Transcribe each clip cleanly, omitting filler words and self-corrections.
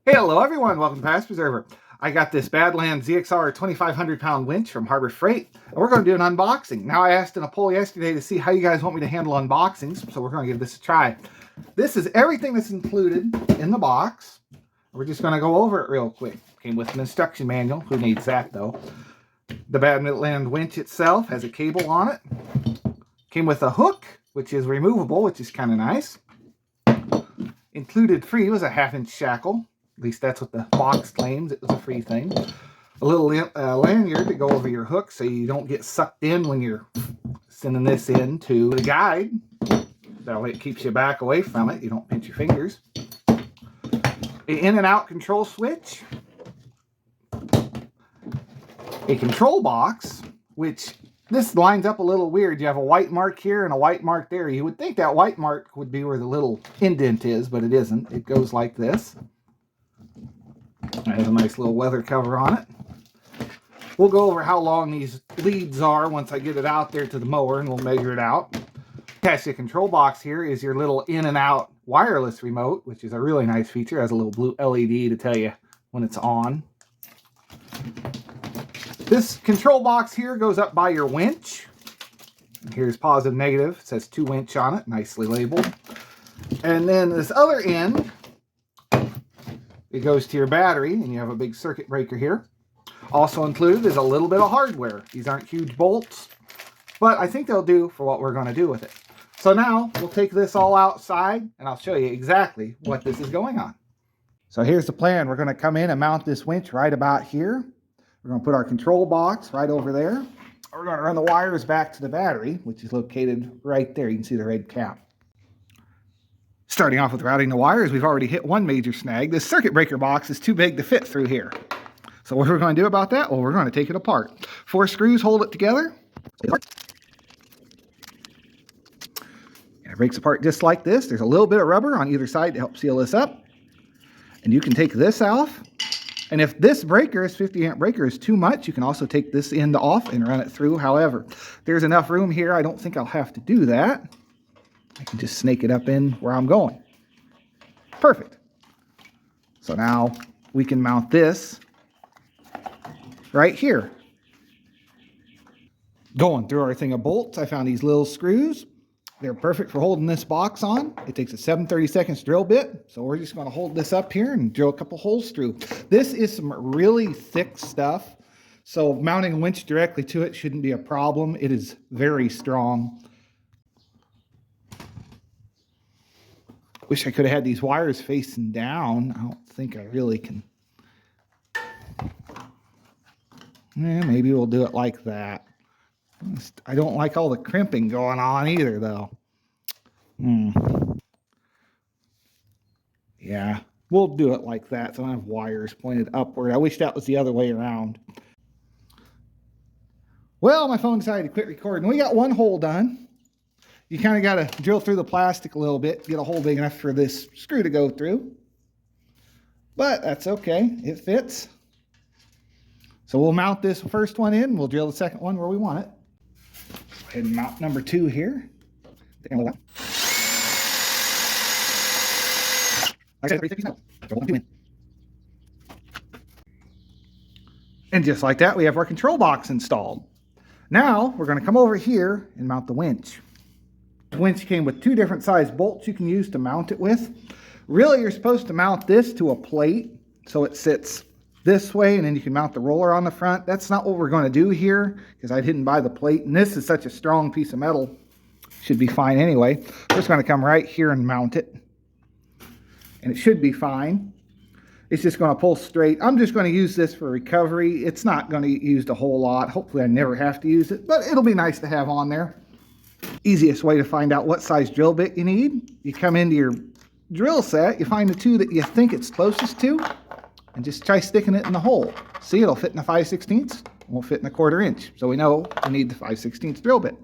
Hey, hello everyone. Welcome to Past Preserver. I got this Badlands ZXR 2,500 pound winch from Harbor Freight, and we're going to do an unboxing. Now, I asked in a poll yesterday to see how you guys want me to handle unboxings, so we're going to give this a try. This is everything that's included in the box. We're just going to go over it real quick. Came with an instruction manual. Who needs that, though? The Badland winch itself has a cable on it. Came with a hook, which is removable, which is kind of nice. Included free was a 1/2-inch shackle. At least that's what the box claims. It was a free thing. A little lanyard to go over your hook so you don't get sucked in when you're sending this in to the guide. That way it keeps you back away from it. You don't pinch your fingers. An in and out control switch. A control box, which this lines up a little weird. You have a white mark here and a white mark there. You would think that white mark would be where the little indent is, but it isn't. It goes like this. It has a nice little weather cover on it. We'll go over how long these leads are once I get it out there to the mower, and we'll measure it out. Attached to the control box here is your little in and out wireless remote, which is a really nice feature. It has a little blue LED to tell you when it's on. This control box here goes up by your winch. And here's positive, negative. It says 2 winch on it, nicely labeled. And then this other end, it goes to your battery, and you have a big circuit breaker here. Also included is a little bit of hardware. These aren't huge bolts, but I think they'll do for what we're going to do with it. So now we'll take this all outside, and I'll show you exactly what this is going on. So here's the plan. We're going to come in and mount this winch right about here. We're going to put our control box right over there. We're going to run the wires back to the battery, which is located right there. You can see the red cap. Starting off with routing the wires, we've already hit one major snag. This circuit breaker box is too big to fit through here. So what we're going to do about that? Well, we're going to take it apart. 4 screws hold it together. And it breaks apart just like this. There's a little bit of rubber on either side to help seal this up. And you can take this off. And if this breaker, this 50 amp breaker, is too much, you can also take this end off and run it through. However, there's enough room here. I don't think I'll have to do that. I can just snake it up in where I'm going. Perfect. So now we can mount this right here. Going through our thing of bolts, I found these little screws. They're perfect for holding this box on. It takes a 7/32 drill bit. So we're just going to hold this up here and drill a couple holes through. This is some really thick stuff. So mounting a winch directly to it shouldn't be a problem. It is very strong. Wish I could have had these wires facing down. I don't think I really can. Maybe we'll do it like that. I don't like all the crimping going on either, though. Yeah, we'll do it like that. So I have wires pointed upward. I wish that was the other way around. Well, my phone decided to quit recording. We got one hole done. You kind of got to drill through the plastic a little bit, get a hole big enough for this screw to go through. But that's okay. It fits. So we'll mount this first one in. We'll drill the second one where we want it. Go ahead and mount number 2 here. And just like that, we have our control box installed. Now we're going to come over here and mount the winch. The winch came with 2 different size bolts you can use to mount it with. Really, you're supposed to mount this to a plate so it sits this way, and then you can mount the roller on the front. That's not what we're going to do here because I didn't buy the plate, and this is such a strong piece of metal. Should be fine anyway. We're just going to come right here and mount it, and it should be fine. It's just going to pull straight. I'm just going to use this for recovery. It's not going to get used a whole lot. Hopefully I never have to use it, but it'll be nice to have on there. Easiest way to find out what size drill bit you need, you come into your drill set, you find the 2 that you think it's closest to, and just try sticking it in the hole. See, it'll fit in a 5/16, won't fit in a 1/4 inch. So we know we need the 5/16 drill bit.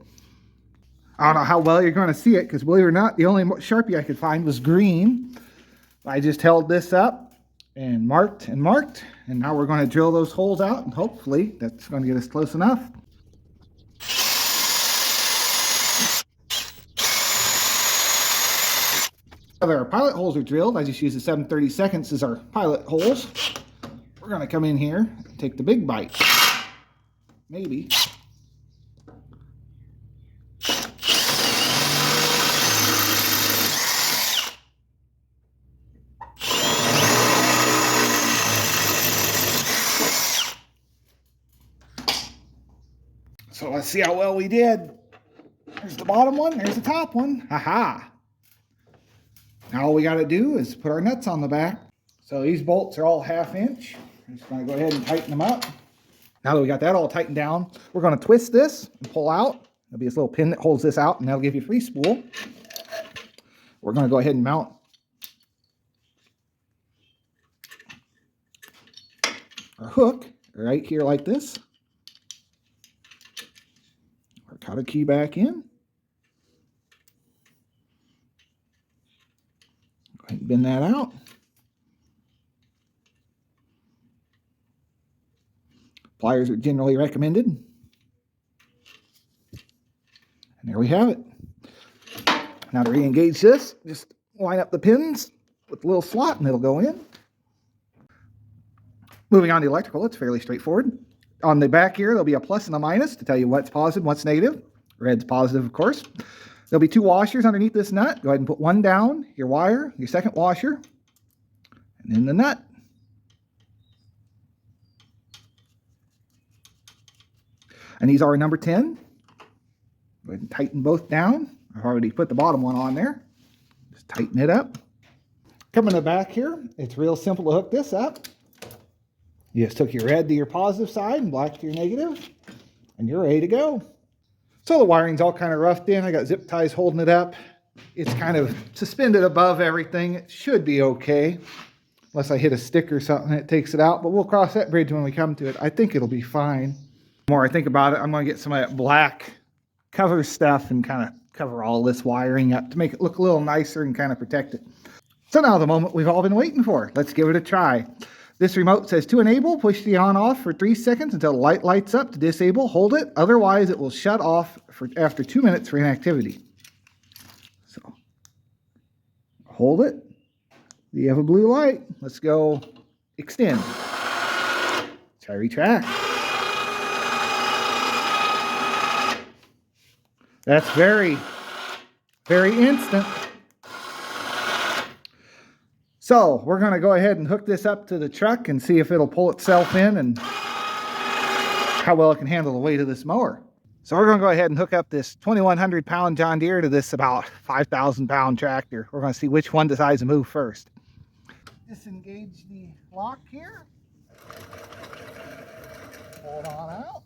I don't know how well you're going to see it, because believe it or not, the only Sharpie I could find was green. I just held this up and marked, and now we're going to drill those holes out, and hopefully that's going to get us close enough. Now that our pilot holes are drilled, I just use the 7/32 as our pilot holes. We're going to come in here and take the big bite. Maybe. So let's see how well we did. There's the bottom one, there's the top one. Haha. Now all we got to do is put our nuts on the back. So these bolts are all 1/2 inch. I'm just going to go ahead and tighten them up. Now that we got that all tightened down, we're going to twist this and pull out. There'll be this little pin that holds this out, and that'll give you a free spool. We're going to go ahead and mount our hook right here like this. Our cutter key back in. Go ahead and bend that out. Pliers are generally recommended. And there we have it. Now to re-engage this, just line up the pins with a little slot and it'll go in. Moving on to electrical, it's fairly straightforward. On the back here, there'll be a plus and a minus to tell you what's positive, what's negative. Red's positive, of course. There'll be 2 washers underneath this nut. Go ahead and put one down, your wire, your second washer, and then the nut. And these are number 10. Go ahead and tighten both down. I've already put the bottom one on there. Just tighten it up. Coming to the back here, it's real simple to hook this up. You just took your red to your positive side and black to your negative, and you're ready to go. So the wiring's all kind of roughed in. I got zip ties holding it up. It's kind of suspended above everything. It should be okay, unless I hit a stick or something that takes it out, but we'll cross that bridge when we come to it. I think it'll be fine. The more I think about it, I'm going to get some of that black cover stuff and kind of cover all this wiring up to make it look a little nicer and kind of protect it. So now the moment we've all been waiting for. Let's give it a try. This remote says to enable, push the on off for 3 seconds until the light lights up. To disable, hold it. Otherwise, it will shut off after 2 minutes for inactivity. So hold it. You have a blue light. Let's go extend. Try retract. That's very, very instant. So we're going to go ahead and hook this up to the truck and see if it'll pull itself in and how well it can handle the weight of this mower. So we're going to go ahead and hook up this 2,100 pound John Deere to this about 5,000 pound tractor. We're going to see which one decides to move first. Disengage the lock here. Pull it on out.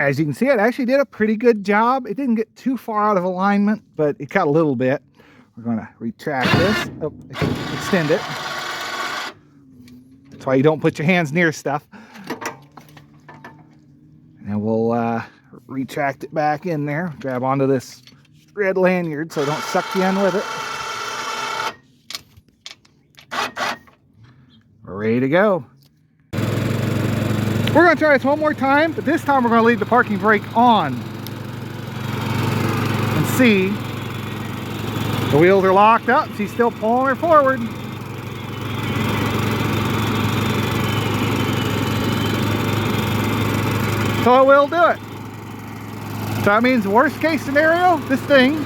As you can see, it actually did a pretty good job. It didn't get too far out of alignment, but it cut a little bit. We're going to retract this. Oh, extend it. That's why you don't put your hands near stuff. And then we'll retract it back in there. Grab onto this red lanyard so it don't suck you in with it. We're ready to go. We're going to try this one more time, but this time we're going to leave the parking brake on and see. The wheels are locked up. She's still pulling her forward. So it will do it. So that means worst case scenario, this thing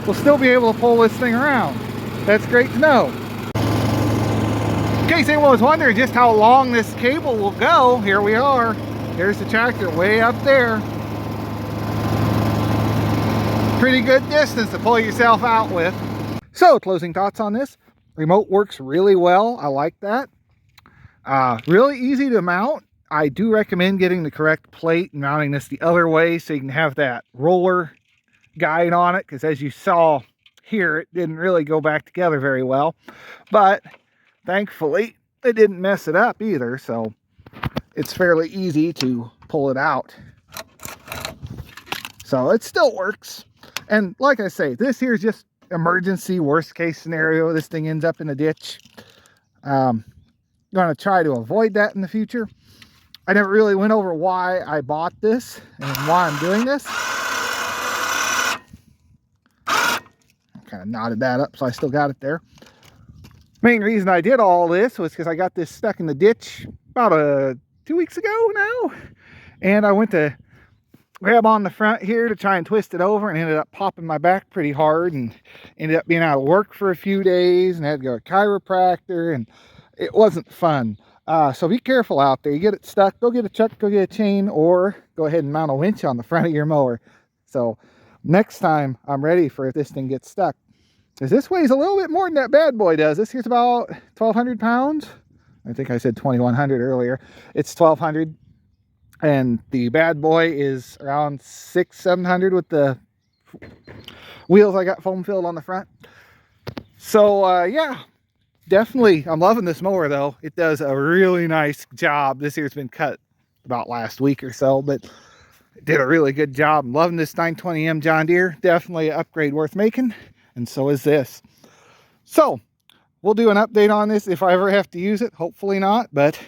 will still be able to pull this thing around. That's great to know. In case anyone was wondering just how long this cable will go, here we are. There's the tractor way up there. Pretty good distance to pull yourself out with. So, closing thoughts on this. Remote works really well. I like that. Really easy to mount. I do recommend getting the correct plate and mounting this the other way so you can have that roller guide on it, because as you saw here, it didn't really go back together very well, but thankfully it didn't mess it up either, so it's fairly easy to pull it out. So it still works. And like I say, this here is just emergency worst case scenario. This thing ends up in a ditch. Going to try to avoid that in the future. I never really went over why I bought this and why I'm doing this. Kind of knotted that up, so I still got it there. Main reason I did all this was because I got this stuck in the ditch about 2 weeks ago now, and I went to grab on the front here to try and twist it over, and ended up popping my back pretty hard, and ended up being out of work for a few days, and had to go to a chiropractor, and it wasn't fun. So be careful out there. You get it stuck, go get a chuck, go get a chain, or go ahead and mount a winch on the front of your mower. So next time I'm ready for if this thing gets stuck, because this weighs a little bit more than that bad boy does. This here's about 1,200 pounds. I think I said 2,100 earlier. It's 1,200, and the bad boy is around 600-700 with the wheels I got foam filled on the front. So yeah, definitely I'm loving this mower though. It does a really nice job. This here's been cut about last week or so, but it did a really good job. I'm loving this 920M John Deere. Definitely an upgrade worth making, and so is this. So we'll do an update on this if I ever have to use it. Hopefully not, but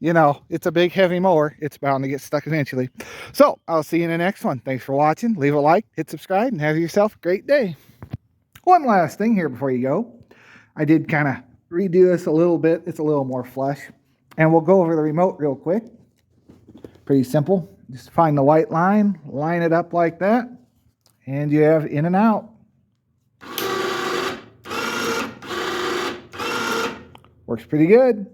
you know, it's a big heavy mower. It's bound to get stuck eventually. So I'll see you in the next one. Thanks for watching. Leave a like, hit subscribe, and have yourself a great day. One last thing here before you go. I did kind of redo this a little bit. It's a little more flush, and we'll go over the remote real quick. Pretty simple. Just find the white line, line it up like that, and you have in and out. Works pretty good.